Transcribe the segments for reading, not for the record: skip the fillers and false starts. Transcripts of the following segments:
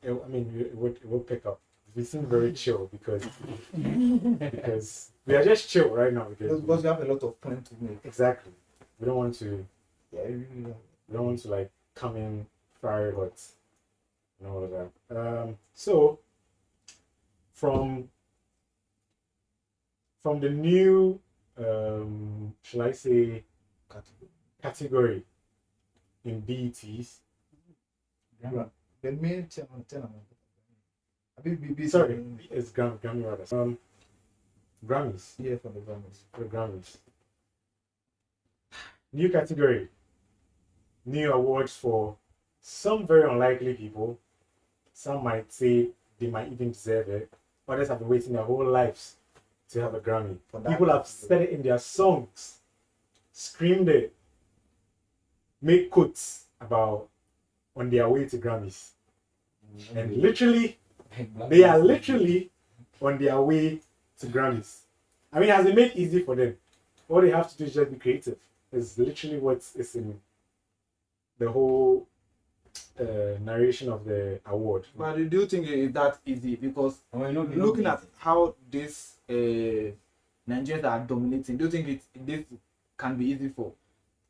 I mean, it will pick up. We seem very chill because we are just chill right now because Because we have a lot of plans to make. exactly. We don't want to. Yeah, really. We don't want to like come in fire hot and all of that. So from the new shall I say category in BETs. Yeah. The main channel. Sorry, it's Grammy rather. Grammys. Yeah, for the Grammys. The Grammys. New category. New awards for some very unlikely people. Some might say they might even deserve it. Others have been waiting their whole lives to have a Grammy. People have said it in their songs, screamed it, made quotes about on their way to Grammys. And literally, they are literally on their way to Grammys. I mean, has it made easy for them? All they have to do is just be creative. It's literally what is in the whole narration of the award. But do you think it's that easy? Because looking at how this Nigerians are dominating, do you think this can be easy for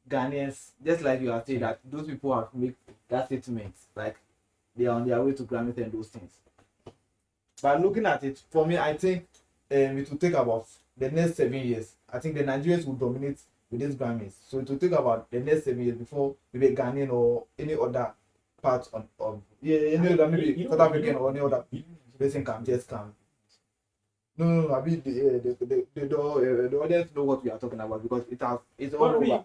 Ghanaians? Just like you are saying that those people have made that statement, like they are on their way to Grammys and those things. But looking at it, for me, I think it will take about the next 7 years. I think the Nigerians will dominate with these Grammys. So it will take about the next 7 years before maybe Ghanaian or any other part of any other maybe South African or any other person can just come. No. I mean the audience know what we are talking about because it's all over.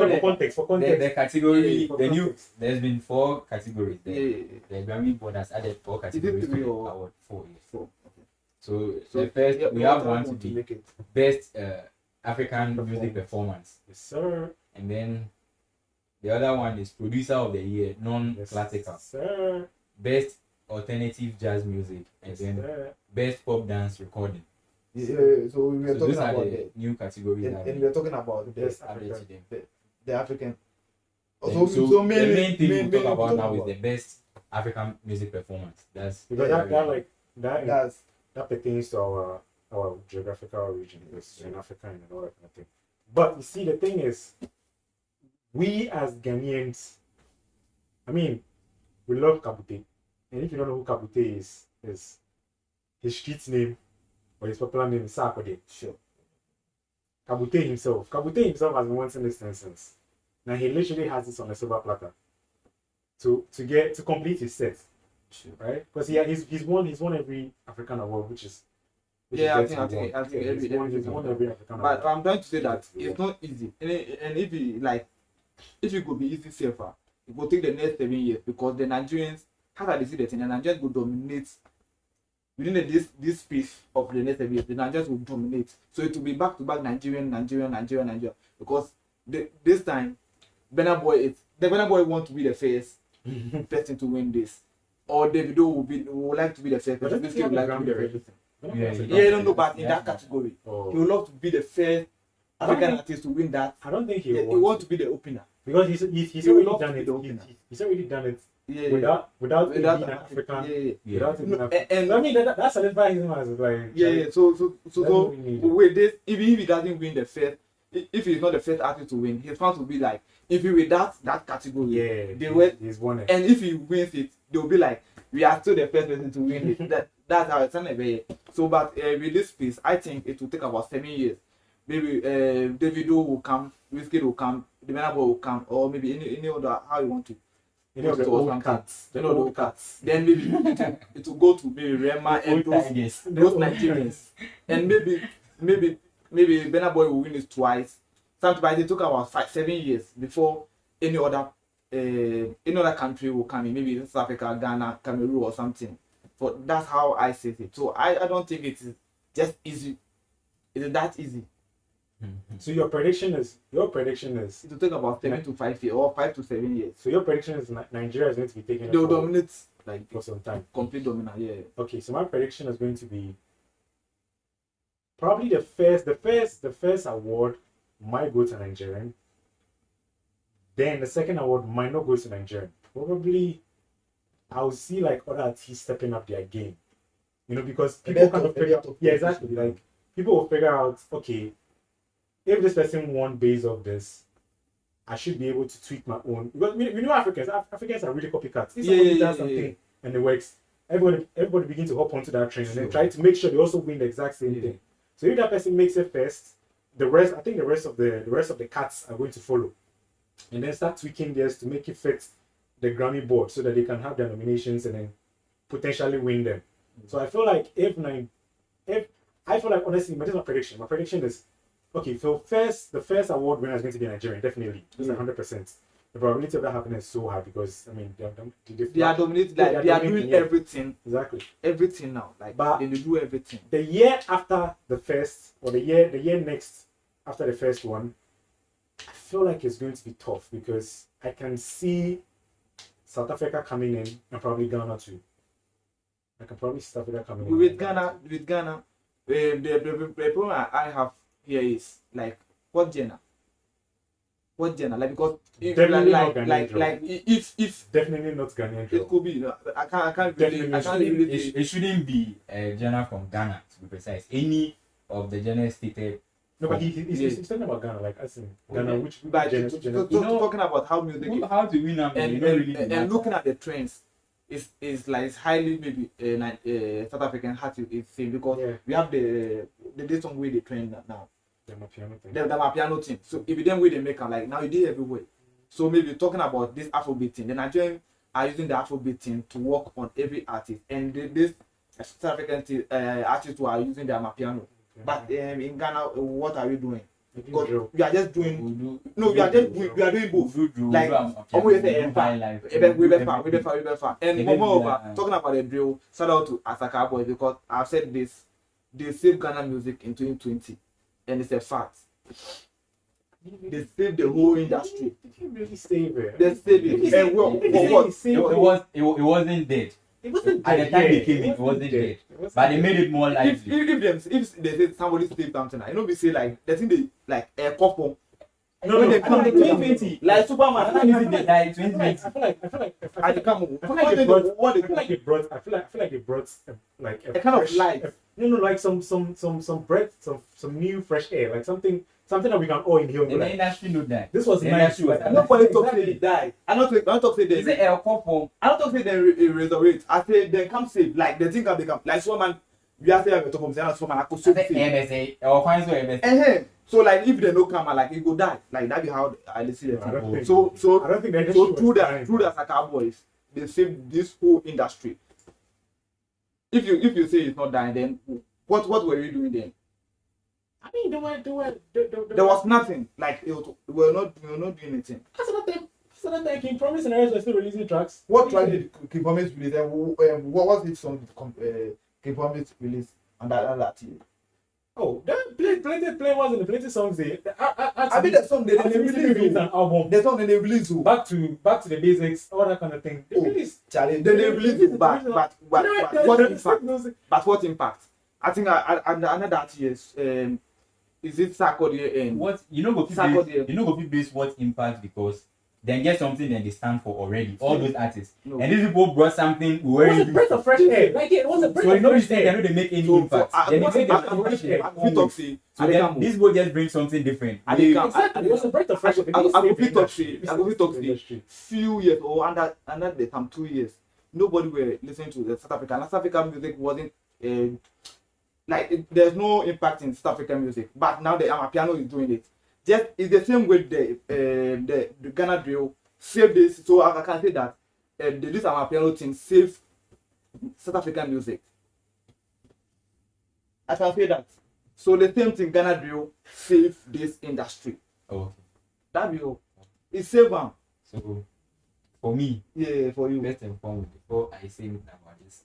For context. The category, there's been 4 categories. The Grammy board has added 4 categories to the award. 4. Okay. So the first we have one to be best African music performance. Yes, sir. And then the other one is producer of the year, non-classical. Yes, sir. Best alternative jazz music, and then best pop dance recording. Yeah, so we were talking about the new categories. And we are talking about the African. So the main thing we talk about now is the best African music performance. That's because that pertains to our geographical region, because in Africa and all that kind of thing. But you see, the thing is, we as Ghanaians, I mean, we love Kabute. And if you don't know who Kabute is his street name or his popular name is Sarkodie. Sure. Kabute himself has been wanting this since. Now he literally has this on a silver platter to complete his set. Sure. Right? Because he's won every African award, which is I think every African award. But I'm trying to say that it's not easy. And if it could be easy safer, it will take the next 7 years because the Nigerians, how do they see the thing? The Nigerians will dominate within this space of the next 7 years. The Nigerians will dominate. So it will be back to back Nigeria. Because this time, Burna Boy want to be the first person to win this. Or Davido would like to be the first person. This would like to be the first person. No, but in that category, he would love to be the first African artist to win that. I don't think he wants to be the opener. Because he's already done it. He's already done it. Without being African. And I mean that satisfies him as like. So with this, even if he doesn't win the first, if he's not the first artist to win, his fans will be like, if he win that category, he's won it. And if he wins it, they'll be like, we are still the first person to win it. That's how it's anyway. So, but with this piece, I think it will take about 7 years. Maybe Davido will come, Wizkid will come, the Burna Boy will come, or maybe any other, how you want to. The old cats. Then maybe it will go to maybe Rema and those Nigerians. And maybe Burna Boy will win it twice. Sometimes they took about 7 years before any other country will come in. Maybe South Africa, Ghana, Cameroon, or something. So that's how I see it. So I don't think it is just easy. It is that easy. So your prediction is it will take about 7 to 5 years or 5 to 7 years. So your prediction is Nigeria is going to be taken. They will dominate for some time. Complete dominant, yeah. Okay, so my prediction is going to be probably the first award might go to Nigerian. Then the second award might not go to Nigerian. Probably I'll see like other artists stepping up their game. You know, because people kind of figure out, yeah, exactly. Like people will figure out, okay, if this person won based off this, I should be able to tweak my own. Because we know Africans are really copycats. If somebody does something and it works, everybody begin to hop onto that train and then try to make sure they also win the exact same thing. So if that person makes it first, the rest of the cats are going to follow, and then start tweaking theirs to make it fit the Grammy board so that they can have their nominations and then potentially win them. So I feel like honestly, but this is my prediction. My prediction is, okay, so the first award winner is going to be Nigerian, definitely. This is 100%. The probability of that happening is so high because I mean they are dominating, like they are doing everything. Exactly. Everything now. Like but they do everything. The year after the first, or the year next after the first one, I feel like it's going to be tough because I can see South Africa coming in and probably Ghana too. I can probably see South Africa coming in. With Ghana, the problem I have here is like what genre? Like because if if definitely not Ghanaian. It could be. I can't really. It shouldn't be a genre from Ghana to be precise. Any of the genres stated. No, but he's talking about Ghana, like as in Ghana, which genre? Talking about how music, how to win and looking at the trends. Is like it's highly maybe South African hat is same because we have the song where they trend now. The Mapiano thing. So if you then way they make them like now you did everywhere. So maybe talking about this Afrobeat thing, the Nigerians are using the Afrobeat thing to work on every artist, and this South African artists who are using their Mapiano. But in Ghana, what are we doing? Because we are just doing we are doing both. Like almost and moreover, talking about the drill, shout out to Asaka Boys because I've said this, they saved Ghana music in 2020 and it's a fact. They saved the whole industry. Did you really save it? They saved it. And what? It wasn't dead. It wasn't at dead. the time they came, it wasn't dead. But they made it more lively. If they say somebody saved something, I know we say like the thing they like a couple. No, they come like 2020, like Superman. I feel like they brought like a kind of life. Like some breath, some new fresh air, like something that we can all inhale. And the industry know that. This was nice. Nobody talk say they die. I don't talk say they. Is it a couple? I don't talk say they resurrect. I say they come save. Like the thing can become like Superman. We are saying top of the Superman. I could save. Or find so MSA. So like if they no come like it go die. Like that be how I see it. So I don't think that through the Saka boys, they save this whole industry. If you say it's not dying, then what were you doing then? I mean, there was nothing. Like we were not doing anything. So that King Promise and others were still releasing tracks. What track did King Promise release? And what was the song King Promise released on that year? Oh, that play was in the plenty songs there. I mean the song they released an album. The song they released back to the basics, all that kind of thing. They released challenge. Then they released but what impact? I think another years is it Sarkodie and what go people base what impact because then get something that they stand for already. All those artists. And these people brought something it was a breath of fresh air. Like it was a breath of fresh air. They make any impact. So these people just bring something different. It was a breath of fresh air. I go talk to few years or under the time 2 years. Nobody were listening to the South African. South African music wasn't there's no impact in South African music. But now the Amapiano is doing it. Just it's the same way the Ghana drill saved this. So I can say that this Amapiano thing saved South African music. I can say that. So the same thing Ghana drill saved this industry. Oh, that drill it saved them. So for me, for you, first and foremost, before I say about this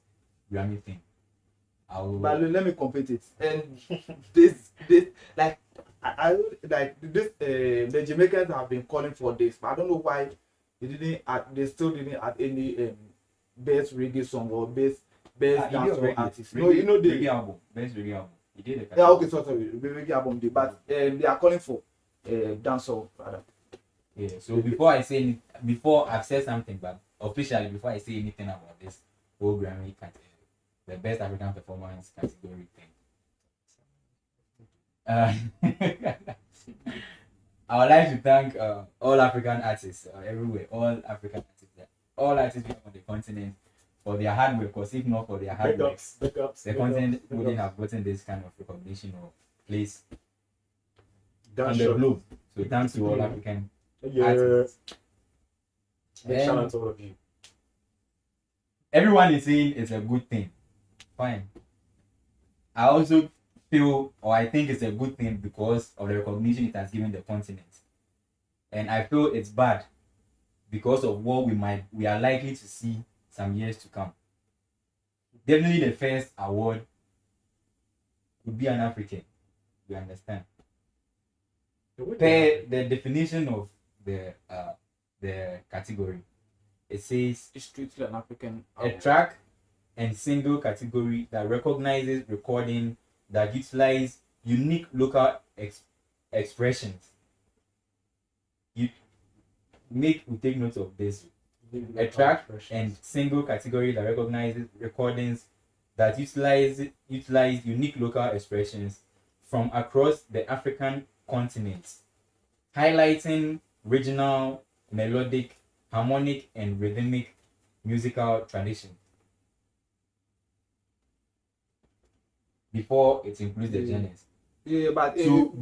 Grammy thing, but let me complete it. And this like. I like this. The Jamaicans have been calling for this, but I don't know why they still didn't add any best reggae song or best dancehall artist. No, you know the reggae album, best reggae album. He did it. Yeah, okay, sorry, the reggae album did, but they are calling for dancehall. Yeah. So before I've said something, but officially, before I say anything about this whole Grammy the best African performance category thing. I would like to thank all African artists everywhere, all African artists, all artists on the continent for their hard work. Because if not for their hard work, the continent wouldn't have gotten this kind of recognition or place on the globe. So thanks to all African artists. Big shout out to all of you. Everyone is saying it's a good thing. Fine. I also feel, or I think it's a good thing because of the recognition it has given the continent. And I feel it's bad because of what we are likely to see some years to come. Definitely the first award would be an African. You understand? Per the definition of the category, it says It's strictly an African a track and single category that recognizes recording that utilize unique local expressions. We take note of this. A track and single category that recognizes recordings that utilize unique local expressions from across the African continent, highlighting regional, melodic, harmonic, and rhythmic musical tradition. Before it includes the genres. Yeah, but so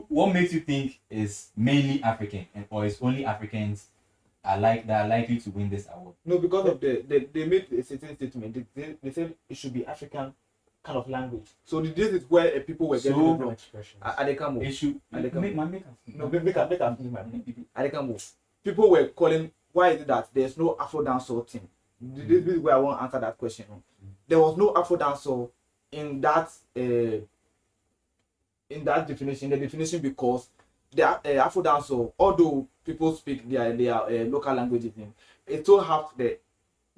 what makes you think is mainly African or is only Africans that are likely to win this award? No, because of they made a certain statement. They said it should be African kind of language. So this is where people were getting it wrong. Adekamo. It should Adekamo. People were calling, why is it that there's no Afro dancehall thing? This is where I want to answer that question. There was no Afro dancehall in that definition. The definition because the Afro dancehall, although people speak their local languages, it still have the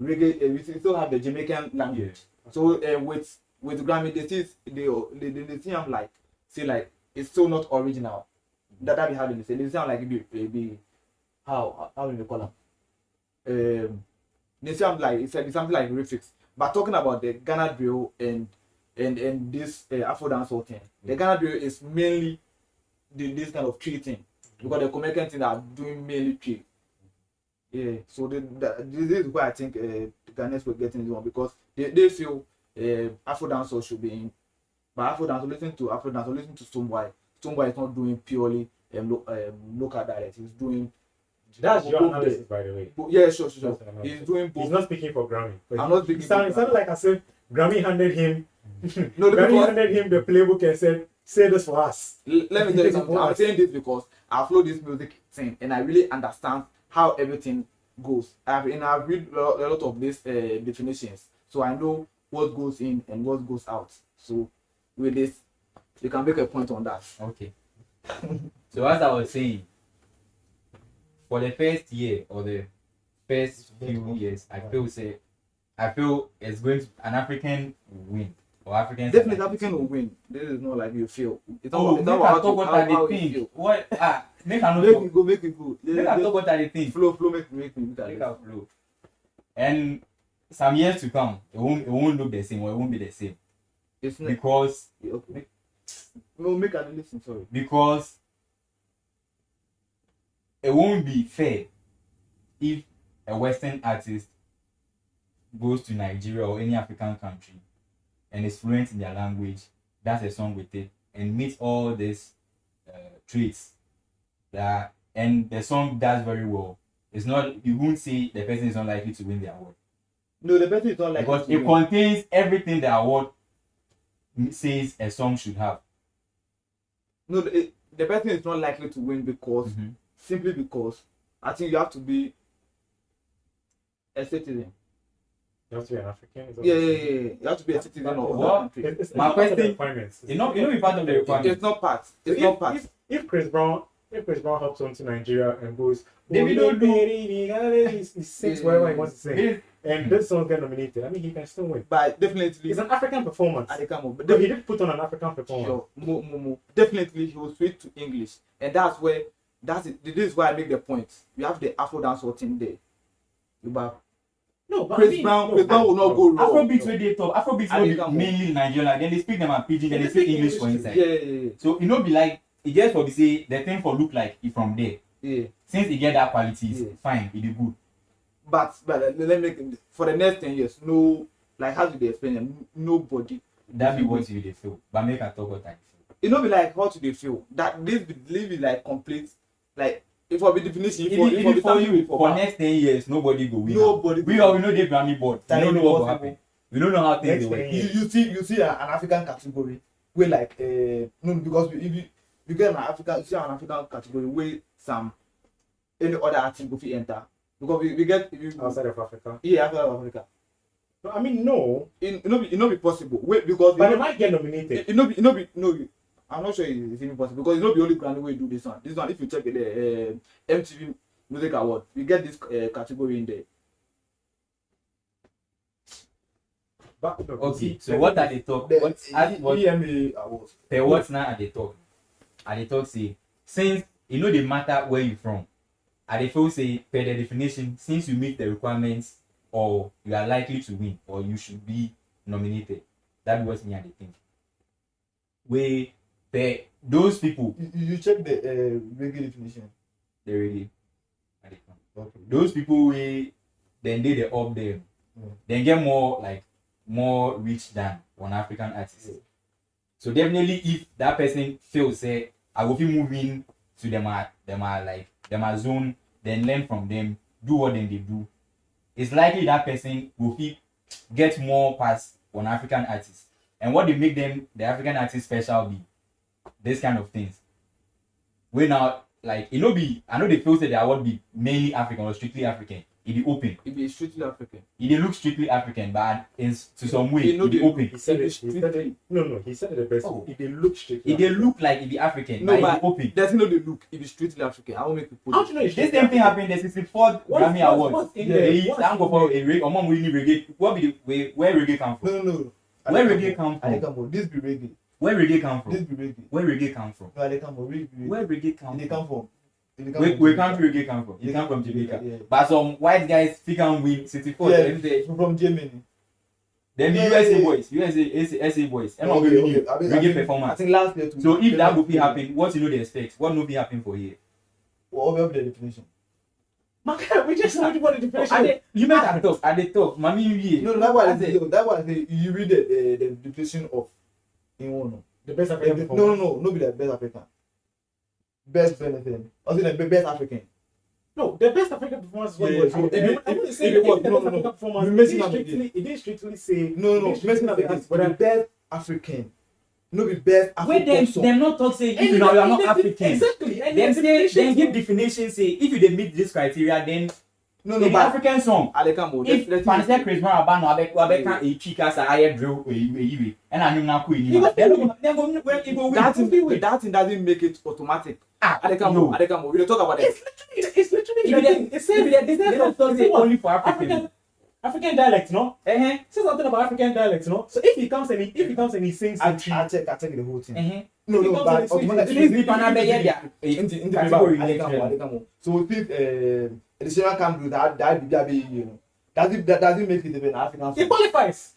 reggae. It still have the Jamaican language. Yeah. So with Grammy, they see I'm like, say like it's still not original. That be how they say. They sound like it be how do you call them? They sound like it's something like refix. But talking about the Ghana drill and this Afro dancehall thing, the Ghana drill is mainly this kind of tree thing because the Jamaican thing are doing mainly tree. Yeah, so this is why I think the Ghanaians were getting this one because they feel Afro dancehall should be in. But Afro dancehall, listen to Afro dancehall, listen to Stonebwoy. Stonebwoy is not doing purely local dialect. He's doing. That's your analysis, by the way. Yeah, sure. He's doing both. He's not speaking for Grammy. I'm not speaking. It sounded like I said Grammy handed him. No, Grammy handed him the playbook and said, "Say this for us." Let me tell you something. I'm saying this because I follow this music thing and I really understand how everything goes. I've read a lot of these definitions, so I know what goes in and what goes out. So with this, you can make a point on that. Okay. So as I was saying, for the first year or the first few years, I feel it's going to an African win or African. Definitely, African will win. This is not like you feel. It's not about how you feel. What? Make it go. Make I talk what I think. Flow. Make flow. And some years to come, it won't look the same or it won't be the same. It's not because. Okay. No, make an listen. Sorry. Because it won't be fair if a Western artist goes to Nigeria or any African country and is fluent in their language, does a song with it, and meets all these traits and the song does very well. It's not, you won't say the person is not likely to win the award. No, the person is not likely because it contains everything the award says a song should have. No, the person is not likely to win because simply because I think you have to be a citizen. You have to be an African. Yeah. You have to be a citizen of that country. It's my question. You know, be part of the requirement. It's not part. It's not part. If Chris Brown hops onto Nigeria and goes, he sings wherever he wants to sing, and this song get nominated, I mean, he can still win. But definitely, it's an African performance. But he did put on an African performance. Sure. Definitely, he will switch to English, and that's it. This is why I make the point. You have the Afro dancehall thing there. You back. No, but Chris Brown will not go wrong. Afrobeats where they talk. Afrobeats will be mainly Nigerian. Then they speak them at pidgin. Then they speak English for inside. Yeah. So it not be like it just for the say the thing for look like it from there. Yeah. Since it get that qualities, fine, it be good. But let me make for the next 10 years, no, like how do they explain them? Nobody. That be what you they feel. But make a talk what I feel. It not be like how do they feel? That this be like complete, like if I be definition if for you for next 10 years nobody go win. Nobody. We know the Grammy board. We don't know what will happen. We don't know how things will work. You see an African category where like no, because if you get an African, you see an African category where some any other artist go fit enter, because we get outside of Africa. Yeah, outside of Africa. No, I mean no. It not be possible. Wait, because but they might get nominated. It not be no. I'm not sure it's even possible because it's not the only Grammy way do this one. This one, if you check the MTV Music Award, we get this category in there. But, no, okay, so what are they talk? What EMA Awards. What's now are they talk? Are they talk say since you know the matter where you from? Are they feel say per the definition since you meet the requirements or you are likely to win or you should be nominated? That was me and the thing. Those people. You check the reggae definition. The reggae. Okay. Those people then they up there. Then get more rich than one African artist. Yeah. So definitely if that person feels say I will be moving to them zone, then learn from them, do what then they do. It's likely that person will get more past one African artist. And what they make them the African artist special be this kind of things. We now like I know they feel that the award be mainly African or strictly African. It be open. It be strictly African. It look strictly African, but to some way it be open. He said it the best. Oh. If they look strictly. If they look like it be African, no, but it be open. There's no they look. It be strictly African. I will make people. How do you know this same thing happened? The 64th Grammy Awards. They I'm go for a reggae. Among really reggae. What be the where reggae come from? No. Where reggae come from? This be reggae. Where reggae come from? This be reggae. Where reggae come from? No, they come from reggae. Where reggae come from? They come from. Where country reggae come from? It come from Jamaica. Yeah. But some white guys pick and win 64. Yeah, from Germany. Then the USA boys, SA boys. And reggae performance. I think last year too. So if that would be happen, what you know they expect? What will be happen for here? What will be the definition? We just talking about the definition. You made that talk. At the talk, mommy. No, that's why I say you read the definition of in one. The best African. No, be the best African. Best anything. I think the best African. No, the best African performance is it didn't strictly say no. But the best African. No, be best African. Them not talk say if you are not African. Exactly. Then give definition say if you meet this criteria then the African song. If Fancy Chris Brown abano abeka a chika sa aye drill we and I na ku ni. That thing doesn't make it automatic. Adekamo. We don't talk about it. It's literally It's only for African dialect, no? Say something about African dialect, no? So if he comes and he sings I check the whole thing. No, but automatically so if additional can do that be you know. Doesn't make it even African song. It qualifies.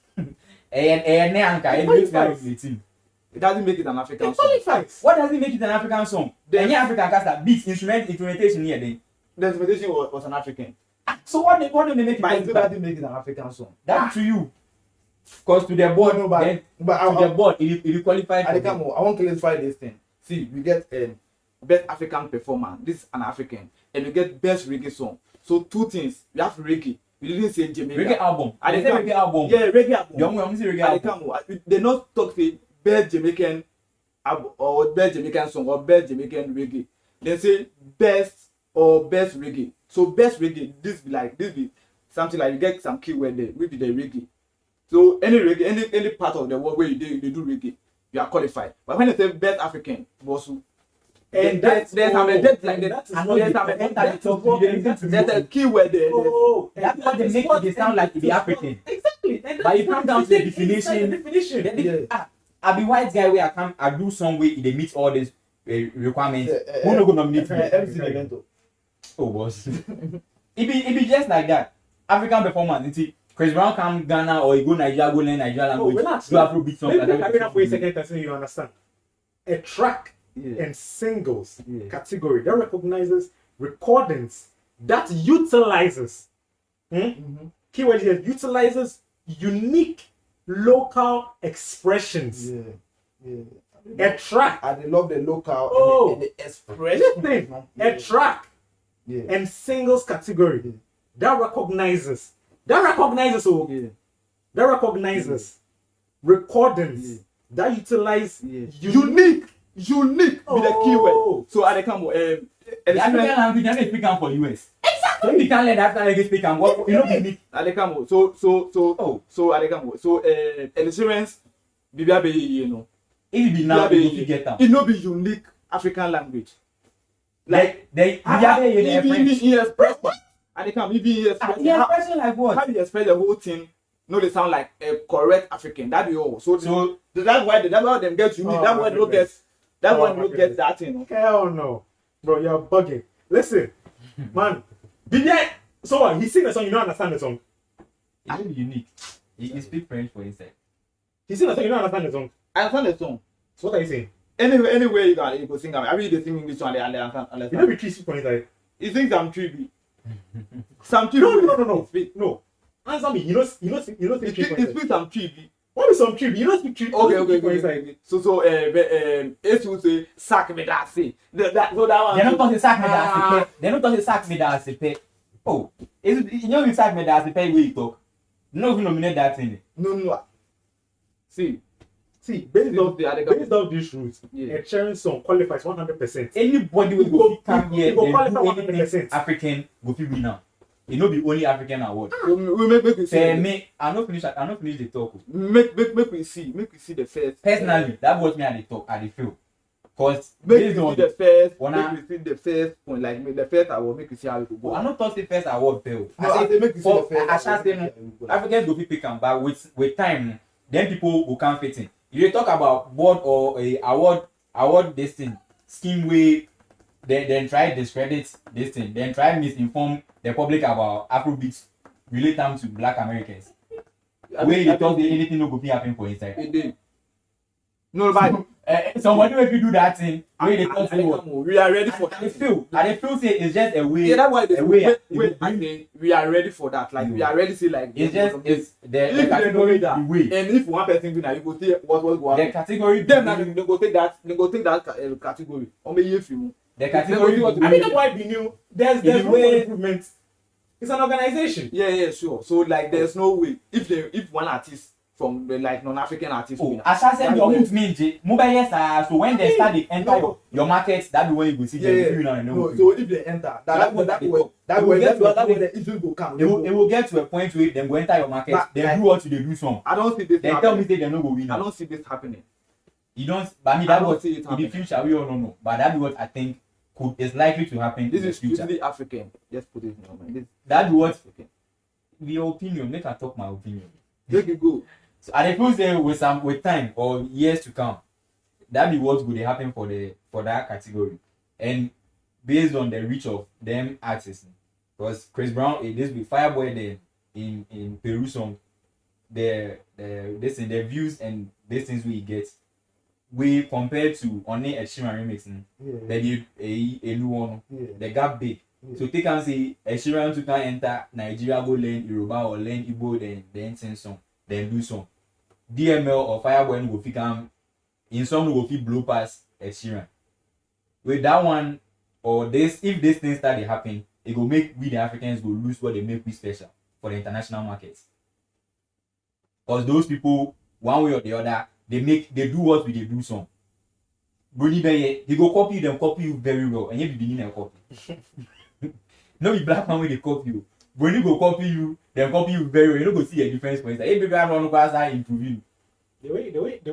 It doesn't make it an African it qualifies. Song. What does it make it an African song? Any African cast beats, instrumentation here then. The instrumentation was an African. So what do they make it? But it doesn't make it an African song. That's to you. Because to the board, the board, it qualified. I want to clarify this thing. See, we get best African performer. This is an African, and we get best reggae song. So two things. We have reggae. We didn't say Jamaica. Reggae album. Reggae album. Yeah, reggae album. Reggae album. They not talk say best Jamaican or best Jamaican song or best Jamaican reggae. They say best or best reggae. So best reggae, this be something like you get some keyword there, will be the reggae. So any reggae, any part of the world where you do reggae, you are qualified. But when they say best African, also and there's a keyword there. That's what they make it sound like to be African. Exactly. But you come down to the definition. I be white guy where I do some way they meet all these requirements. Who no go nominate me? MC Evento. Oh boss. It be just like that. African performance. You Chris Brown come Ghana or you go Nigeria, go learn Nigeria language. Relax. Do Afrobeat songs. Let me carry that for a second and say you understand. A track Yeah. and singles Yeah. category that recognizes recordings that utilizes keyword here utilizes unique local expressions. A track. I love the local Oh, and the expression. Listen, a track and singles category that recognizes recordings that utilize Unique be the keyword. So I come The African language never speak for US. Exactly. You can't let that language speak and what you know unique. I come so I come so insurance bibia be you know. If it be now, you get them. It no be unique African language. Like they he express what? I come he express like what? how you express the whole thing. No, they sound like a correct African. That be all. So that's why them get unique. That's why they don't get. That's why they don't get that thing. Hell no, bro, you're bugging. Listen, man, Bibia. So what? He sing the song. You don't understand the song. It's really unique. He speak French for instance. He sing the song. You don't understand the song. I understand the song. So what are you saying? Anyway, you go sing. I really they sing English one. They understand. You don't be treated for inside. He sings some tribute. Some No. No. Answer me. You know He speaks some tribute. What is some tribute? You don't speak tribute. Okay. So it will say sack me that say. That one. They don't talk to sack me that. They don't talk to sack me that. Oh, you know you sack me that where you talk. No, even nominate that thing. No. See, based off this route, a sharing song qualifies 100%. Anybody will go come here and go do qualify anything 100%. African go fit win now. It no be only African award. we make we see. Me, I no finish the talk. Make we see the first. Personally, that was me at the talk, at the feel. Cause Make we see the first. Wanna- Make we see the first point. Like the first award. Make we see how it go. I not talk the first award bill. No, I say make we see the first. I shall say no. Africans go fit pick am, but with time, then people go come fit in. If you talk about board or a award this thing, scheme way, then try discredit this thing, then try misinform the public about Afrobeats relate them to Black Americans. Where they talk anything no go fit happen for inside. It did. No, but Somebody if you do that thing, where they talk say what? we are ready for I feel say it's just a way. Yeah, that's why a way. wait, I say we are ready for that. Like we are ready to see like It's just it's the if category that, the way. and if one person win, you go see what go The happen. category Them now they go take that category. On me if you. the category. I mean, that's why be new. There's In room the for way- improvement. It's an organization. Yeah, sure. So like there's no way if one artist from the like non-African artist Oh, win. as I said, That's your why- movement, mobile yes, so when they start they enter No. your market, that be when you go see them free now and No, no. so if they enter, that way the issue will come. It will get to a point where them go enter your market, But, they like- do what they do some. I don't see this. They tell me happening. say they no go win I now. don't see this happening. You don't. But I mean I that don't was see it in the happening. future. We all don't know. But that be what I think is likely to happen This in the is future. strictly African. Just put it in your mind. This That be what African. your opinion. Make I talk my opinion. Take it go. So I feel say with time or years to come, that be what would happen for that category, and based on the reach of them artists, because Chris Brown, this with Fireboy then in Peru song, the views and these things we get, we compared to only a Sheeran remix, then a new one, the gap big. So take and say a Sheeran to can enter Nigeria, go learn Yoruba or learn Igbo, then sing song, then do song. DML or Fireboy no go fit come in some no go fit blow past a Sheeran. With that one or this, if this thing start to happen, it go make we the Africans go lose what they make we special for the international markets. Because those people, one way or the other, they do what we they do some. Bruni Beye, they go copy you very well, and you be beginning a copy. No be black man when they copy you. When you go copy you, they copy you very well. You don't go see a difference for instance. Hey baby, I'm not going to improve you. The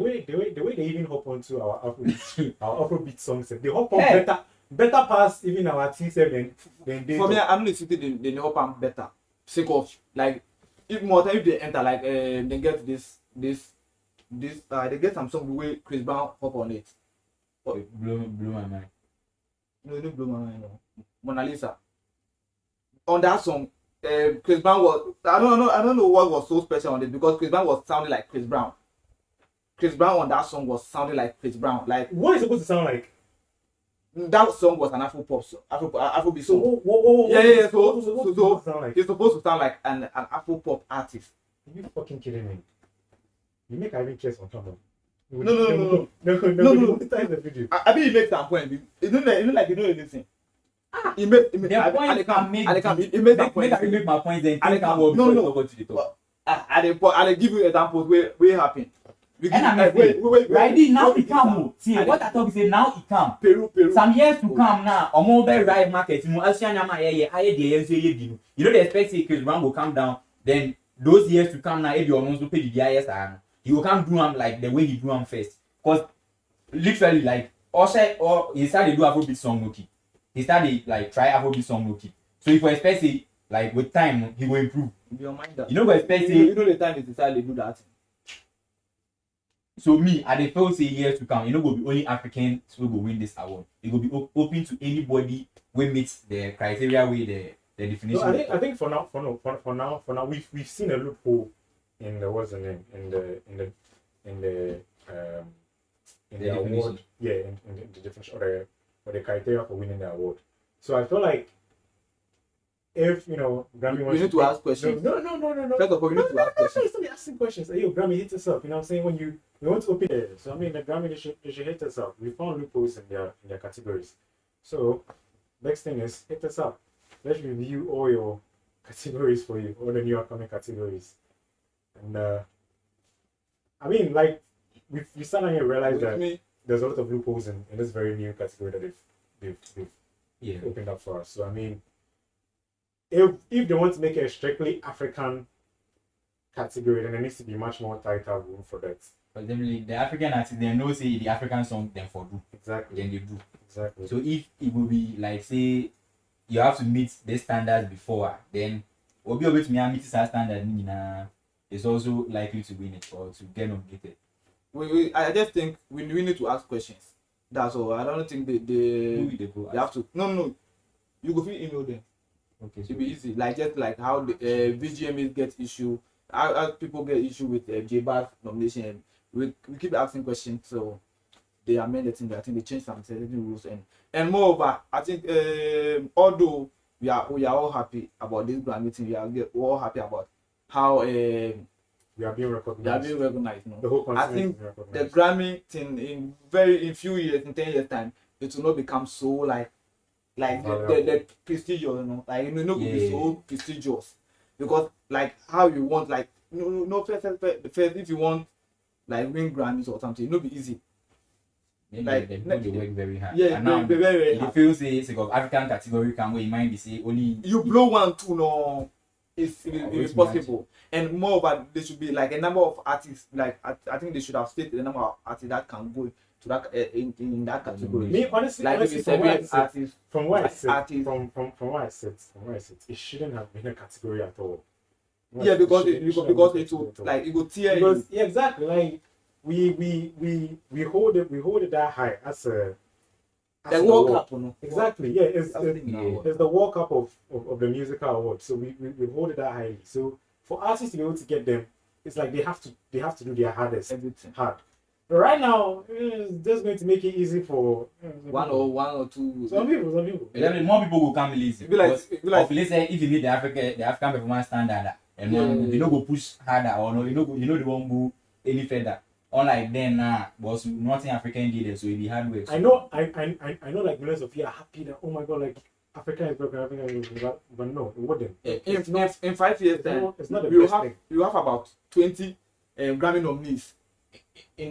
way they even hop onto our Afrobeat songs, they hop on Hey. better pass even our T7 than they. For me, I'm not sitting they help them better. Sake of like if more time if they enter like they get this they get some song the way Chris Brown hop on it. Blow my mind. No, it don't blow my mind. No. Mona Lisa. On that song, Chris Brown was I don't know what was so special on it because Chris Brown was sounding like Chris Brown. Chris Brown on that song was sounding like Chris Brown. Like what is it supposed to sound like? that song was an Afro pop song, Afrobeat So song. what Yeah. what's it supposed to sound like? He's supposed to sound like an Afro pop artist. Are you fucking kidding me? You make Ivy Chess on camera. No. Monetize the video. I mean, he makes that point. It don't like you know anything. He makes The point can make he makes that point. Make I make my point then. And Take can- am well no, before no. you go to the top. And they give you examples where happen. We And I give mean, right now it come. See what I talk is now it come. Peru. Some years to come now, or more by right market. You know they expect say Chris Brown will come down. Then those years to come now, if you almost pay the IS, he will come do him like the way he do him first. Cause literally like or he started do Afrobeat song Loki. He started like try Afrobeat song Loki. So if we expect say like with time he will improve. Your mind that. You know we expect say You know the time is decided to do that. so me, I dey feel say years to come, you know, go be only Africans who go win this award. It will be open to anybody who meets the criteria with the definition. No, I think for now, we've seen a loophole in the what's the name in the The award. definition. Yeah, in the definition or the criteria for winning the award. So I feel like if Grammy We wants need to ask questions. No. First of all, we need to ask questions. Stop asking questions. Hey, yo, Grammy, hit us up. You know what I'm saying? When we want to open it. So I mean, the Grammy they should hit us up. We found loopholes in their categories. So next thing is hit us up. Let's review all your categories for you, all the new upcoming categories. And I mean, like we sat down here and realized that there's a lot of loopholes in this very new category that they've opened up for us. So I mean, if they want to make it a strictly African category, then there needs to be much more tighter room for that. But definitely the African artists they know say the African song then for do. Exactly. Then they do. Exactly. So if it will be like say you have to meet the standards before, then obi obi to me meet that standard is also likely to win it or to get nominated. I just think we need to ask questions. That's all. I don't think Who will they go they have to. No. You go feel email them. Okay, so It'll be easy. Like just like how the VGMAs get issue, how people get issue with J-Bag nomination. We keep asking questions, so they amend the thing. I think they changed some certain rules and moreover, I think although we are all happy about this Grammy thing, we're all happy about how we are being recognized. No? The whole I continent think is recognized. the Grammy thing in few years, in 10 years time, it will not become so like the prestigious, like it will not be so prestigious because like how you want like first if you want like win Grammys or something, it will be easy. then like, they work very hard. Yeah, and now very you feel say of African category can where you might be say only you blow 1 2 no it's it's possible. And moreover, there should be like a number of artists. Like I think they should have stated the number of artists that can go to that in that category. Me honestly, Like honestly if from where I sit, artists, from where I sit, artists. from where I sit, it shouldn't have been a category at all. Yeah, because shouldn't it have been a will category at all. like it will tear Because you. yeah, exactly. Like we hold it that high as a The an World award. Cup, no? Exactly. Yeah, it's Yeah. the World Cup of the musical award. So we hold it that highly. So for artists to be able to get them, it's like they have to do their hardest. Everything. Hard. But right now, it's just going to make it easy for One or two. some people. Definitely more people will come lazy. It be like- Because it be like- of, let's say if you meet the African performance standard and Yeah. you don't go push harder or no, you know they won't go any further. Unlike then was nothing African did it, so it be hard work. I know like millions of you are happy that oh my god, like Africa is broken, but no, it wouldn't. In 5 years time, it's not the you best have thing. you have about 20 Grammy nominees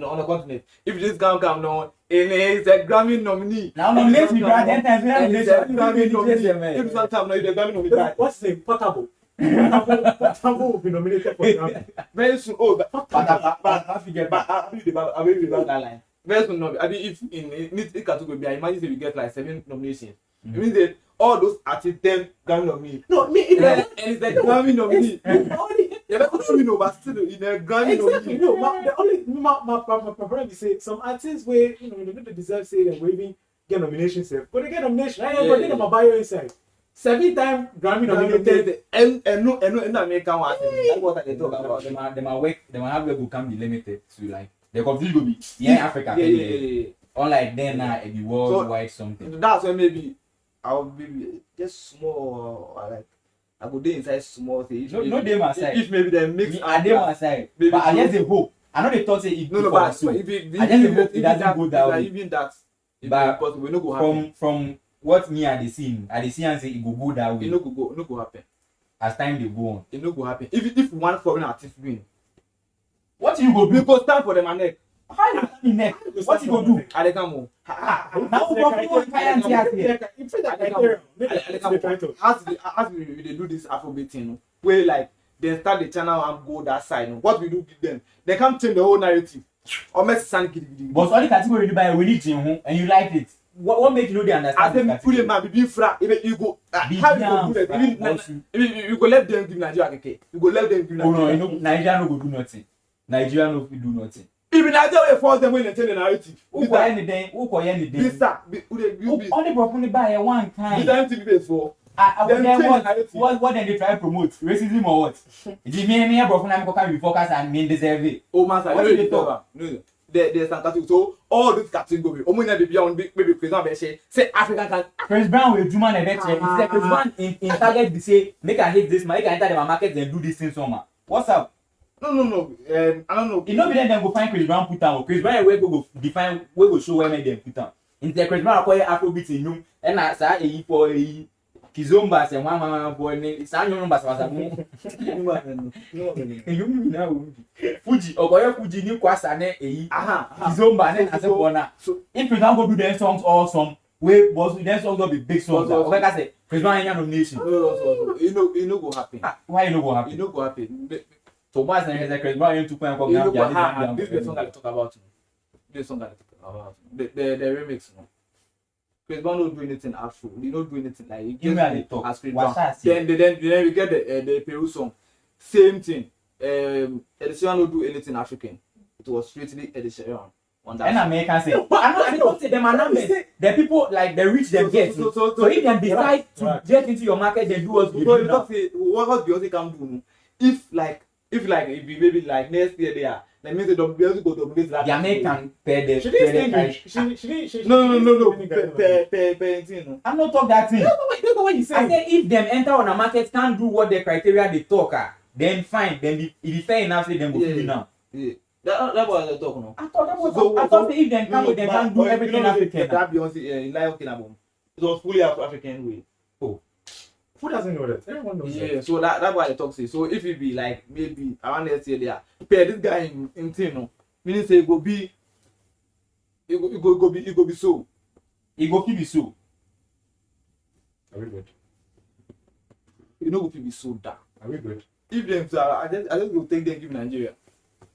on the continent. If this guy come now, and he's a Grammy nominee. Now nominate me, bro. 10 times And he's a nomination. Grammy nominee. man. If this time now, he's a Grammy nominee. What's the name? Portable. Portable will be nominated for Grammy. Very soon. Oh, but I forget. I will be about that line. Very soon. No, I mean, if in this category, I imagine if we get like 7 nominations. It means that all those artists 10 Grammy nominees. No, me And it's a Grammy nominee. only Yeah, that's you know, but still in a Grammy exactly. nominee. No, the only my problem is say some artists where they don't deserve say and we even get nominations, but they get nomination. I ain't got my bio inside. 7-time Grammy nominated. And no American one. That's what I talk about. Them are work. Them are have will can be limited to like the completely go be Africa. Yeah. Unlike then now, it be worldwide something. That's when maybe I'll be just small or like I go there inside small thing. No them aside. If maybe they mix I them aside. But I guess the hope. I know they thought say it. No, but so if it I just hope it doesn't go that way. Even that, But we no go happen. From what me I see and say it go that way. It no go happen. As time they go on. It no go happen. If one foreign artist win, what you go do? we go stand for them and neck. How you stand neck? What you go do? I dey come home. Now we go can't As we dey do this Afrobeat thing, no, where like they start the channel and go that side. No, what we do give them? They come change the whole narrative. Or mess sound gidi. But all the category you buy religion and you like it. What make you know they understand? As them fully man be fra, you go how you go do that? Even you go let them give Nigeria keke. You go let them give Nigeria. Oh no, you know Nigeria no go do nothing. Nigeria no fit do nothing. Even Nigeria will force them when they tell the narrative. Who go anything? This star, only probably buy one time. This time to be for. What then they try to promote? Racism or what? It me bro from America we focus and mean deserve it. Oh man, what do they talk? No. There's some category. So all this category, omo be beyond maybe president be say African can. Chris Brown will do man a better. It's like Chris Brown in target be say make I hit this, make I enter the market and do this thing somewhere. What's up? No. I don't know. You know, then go find Chris Brown put down. Chris Brown where go define where go show where make them put down. In the Chris Brown acquire Afrobeat in you, and I say e for e Kizomba say one boy name. It's an number was a mo. You know Fuji or Fuji ni kwasa ne e. Kizomba ne as a bona. So if you don't go do their songs awesome, we boss their songs will be big songs. Like I say, Chris Brown ain't nomination. No. You know go happen. Why you no go happen? You know go happen. So what's the Chris Brown to point out? This is the song I talk about. This song I talk about. The remix. No. Chris Brown don't do anything Afro. He don't do anything like he just talk. As Chris Brown. Then we get the Peru song. Same thing. Ed Sheeran don't do anything African. It was straightly Ed Sheeran on that. And American say, I don't say them are not the people like they reach them get. So if them decide to get into your market, they do what you do. What Beyonce can do? If maybe like next year they are. That means the Beyonce go dominate that. The American pay the she no. I'm not talk that thing. That's what you say. I said if them enter on a market can't do what the criteria they talk then fine. Then if it's fair enough, say them go free now. Yeah. That was the talk no. I thought that was I thought if them come they can't do everything African. That Beyonce in Lion King album. It was fully African way. Oh. Who doesn't know that? Everyone knows that. Yeah, so that's why the talk say. So if it be like maybe around next year there, pay this guy in thing, no, meaning say it go be so. It go be so. Are we good? You know, go be so dark. Are we good? If them, I just go take them give Nigeria.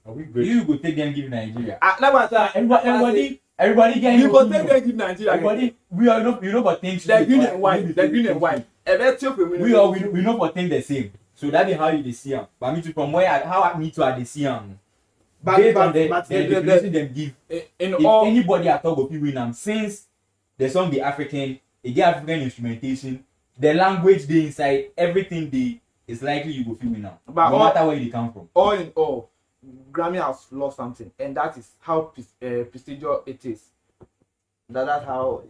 Are we good? You go take them give Nigeria. That's why Everybody get you go take them give Nigeria. Everybody, we are you know but things. The green and white. We know for things the same. So that is how you see them. But me too from where how I need to see them. Based on the definition them give. If anybody at all go win them since the song be African, it get African instrumentation, the language they inside, everything they is likely you go win them. No matter where they come from. All in all, Grammy has lost something, and that is how prestigious it is. That's how.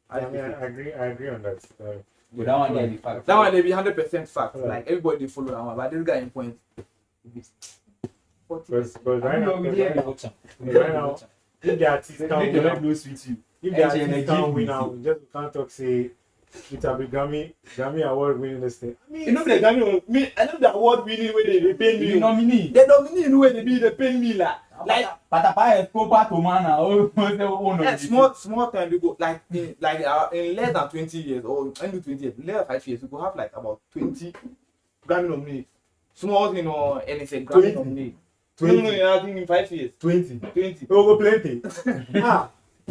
I agree on that. But that one they be fact. That one they be 100% fact. Right. Like everybody follow that one, but this guy in point. Because right now, if the artist can't win, if the artist can't win now, just can't talk say it will be Grammy award winning this thing. I mean, you know the Grammy, I know the award winning way they pay me. The nominee in the way they pay me like Patapaya is proper to man. Small time we go like in less than 20 years or under 20 years, less than 5 years, we go have like about 20 Grammy nominees. Small thing or anything Grammy nominee. 20. No, I think in 5 years. 20. We go plenty.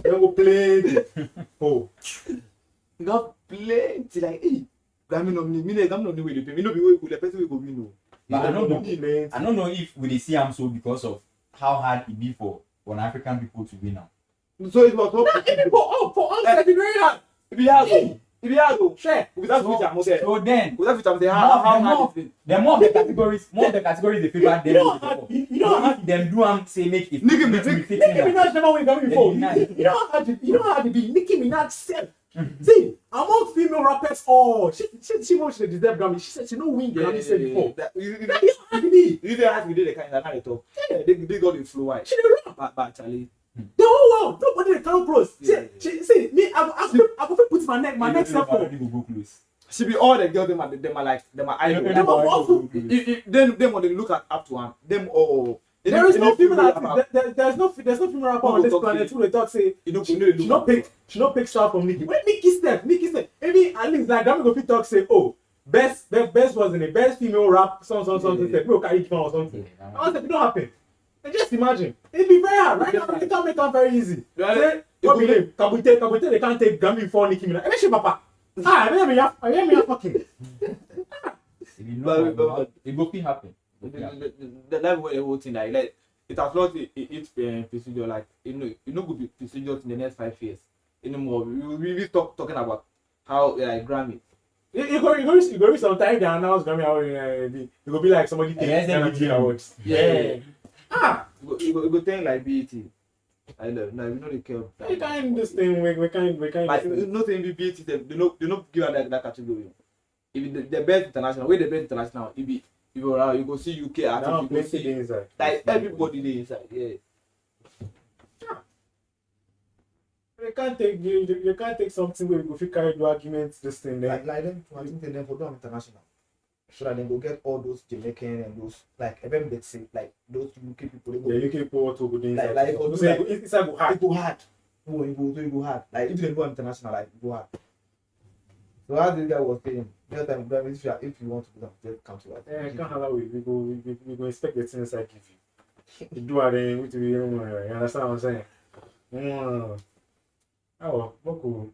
We go plenty. Oh. Not plenty like hey. Grammy nominee. Me Grammy nominee wey dey pay. Me no be wey the person wey go win no. But I don't know if we dey see am so because of how hard it be for African people to win now. So it was hope. For us, it be very hard. It be hard. If you have to share, without future, I'm saying. So then, Without future, I'm saying how hard is it? the more of the categories they favor them. You know how them do say make it. Nicki Minaj never win Grammy before. You know how to be Nicki Minaj self. See, among female rappers, she wants to deserve Grammy. She said she no win Grammy said before. That is how to be. You didn't have to do the kind of they talk. They got the flow wide. She did rap. But Charlie. The whole world, nobody they come close. See, me, I go put my neck step forward. She be all the girls them are idol. Them when they look at up to one, them all. There is no female artist. There's no female rapper on this planet who they talk say she not pick star from Nicki. When Nicki step, maybe at least like Grammy go fit talk say best was in the best female rap something step. We carry or something. I said it don't happen. And just imagine, it'd be very hard. Right now, they can't make it very easy. Say, what be name? Kabute, they can't take Grammy before Nicki Minaj. And she papa. I hear me fucking. It will be happen. The level where the whole thing like it has not it's procedure like you know could be procedure in the next 5 years anymore. We will stop talking about how like Grammy. You go sometime they announce Grammy award. It will be like somebody takes Grammy awards. Yeah. You go think like BET. I know. Now we know they care. We can't this thing. We can't. Like nothing BET. They don't give that category. If the best international, where the best international, you go see UK artists, you go see inside. Like everybody there inside. Yeah. You can't take something where we go fit carry the arguments this thing there. Like them, I think them for them international. So that they go get all those Jamaican and those like even they say like those UK people. They go, UK people to go inside. Like it's go hard. It go hard. It go hard. Like if they go international, like it go hard. So as this guy was saying, that time if you want to do that, just come to us. Yeah, can't have we go inspect the things I give you. You do it then you understand what I'm saying? Oh, Boku.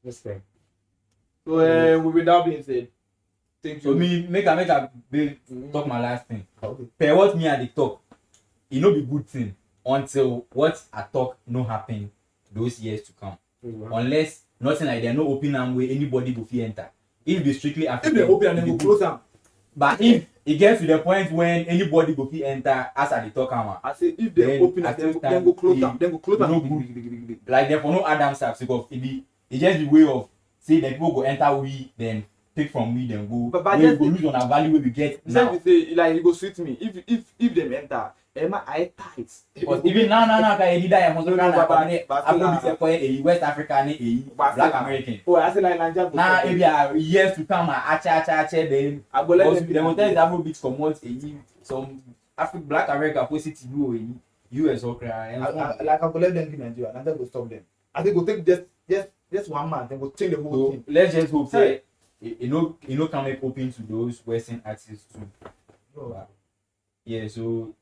This thing. So with that being said, thank you. So me make a big talk my last thing. Okay. Per what me at the talk, it no be good thing until what I talk no happen those years to come. Unless nothing like there no open am where anybody go fit enter. If be strictly African, if they open and then go close am. But if it gets to the point when anybody go fit enter as I dey talk am, I say if they open and then go close am, no good. Like there for no Adam Saps because it just the way of say the people go enter we then take from we then go. But we go lose on our value where we get now. You say like you go sweet me if them enter. I tight. Because even now, I did that. I'm West African, Black American. Oh, I say like Nigeria. Now, if you are years to come, then I go let them. The Montana Afrobeat commons some Black America positive US or cry. Like I go let them in Nigeria, and then go stop them. I think go take just 1 month, then go change the whole thing. Let's just hope that can make open to those Western artists too. Yeah, so.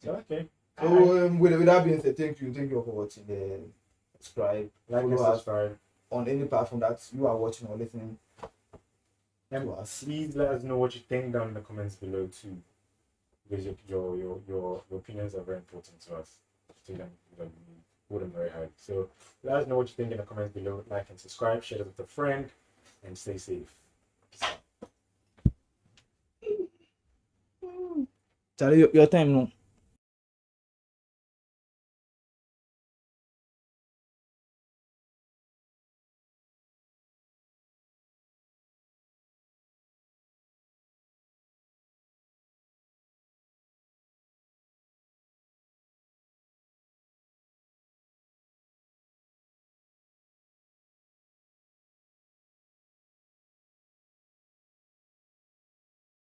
Okay. So with that being said, thank you for watching. Subscribe, Like and subscribe on any platform that you are watching or listening to us. Please let us know what you think down in the comments below too, because your opinions are very important to us. We hold them very high. So let us know what you think in the comments below. Like and subscribe, share it with a friend, and stay safe. Peace out. Charlie, your time now.